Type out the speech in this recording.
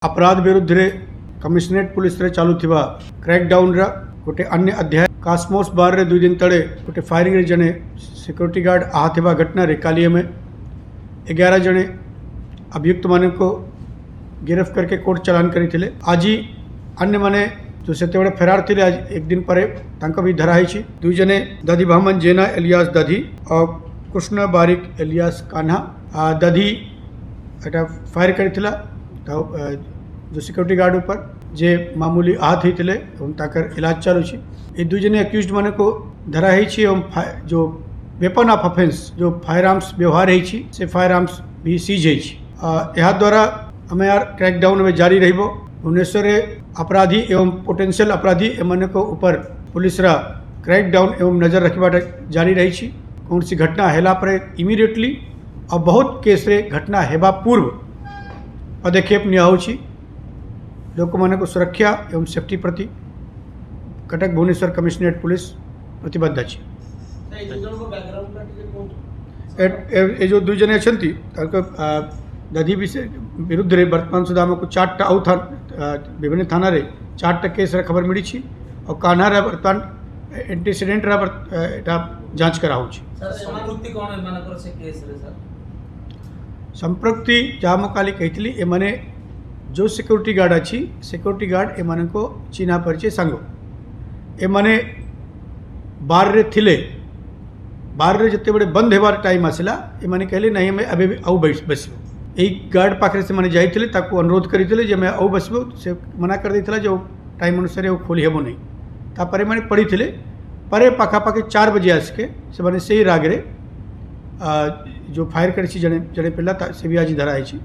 अपराध विरुद्ध रे कमिशनरेट पुलिस रे चालू थिबा क्रैकडाउन रा गोटे अन्य अध्याय कास्मोस बार रे 2 दिन तले गोटे फायरिंग रे जने सिक्योरिटी गार्ड आहत थिबा घटना रे काली में 11 जने अभियुक्त माने को गिरफ्त करके कोर्ट चालान करी। आज अन्य माने जो से फेरार थे आज एक दिन पर भी धराई। 2 जने दधी भामन जेना एलियास दधी और कृष्ण बारिक एलियास कान्हा दधी एटा फायर करी जो सिक्योरिटी गार्ड ऊपर जे मामूली आहत होते इलाज चालू है। ये 2 जने एक्यूज्ड माने को धराई जो वेपन ऑफ ऑफेंस जो फायर आर्म्स व्यवहार से फायर आर्म्स भी सीज है। द्वारा हमें यार क्रैकडाउन में जारी रहिबो। भुवनेश्वर अपराधी एवं पोटेंशियल अपराधी एमने को ऊपर पुलिस रा क्रैकडाउन एवं नजर रखवा जारी रही। कौन सी घटना हेला पर इमिडिएटली और बहुत केस रे घटना हेबा पूर्व पदक्षेप नियाउछि। लोक माने को सुरक्षा एवं सेफ्टी प्रति कटक भुवनेश्वर कमिश्नरेट पुलिस प्रतिबद्ध अछि। ए जो 2 जने अछंती दधी विरुद्ध रे वर्तमान सुधा में 4टा आउ विभिन्न थाना रे 4टा केस रे खबर मिली छी और कान्हा रे वर्तमान एंटीसीडेंट रा एटा जांच कराउ छी। सर संपृक्ति कोन मानकर से केस रे सर संपृक्ति जाम काली कहितली ए माने जो सिक्योरिटी गार्ड अछि सिक्योरिटी गार्ड ए माने को चिन्हा परिचय संगो ए माने बार रे थिले बार रे जते बड़े बंद हेबार टाइम आसिला ए माने कहले नहीं हमें अबे आउ बसबो। यही गार्ड पाखे से मैंने जाइए अनुरोध करते जे मैं आउ बसबो से मना कर देता जो टाइम अनुसार वो खोली हेबो नहीं तापर मैंने पढ़ी थे परे पाखापाखि 4 बजे आसिके से मैंने से ही रागरे जो फायर कर जड़े जड़े पिला से भी आज धराई।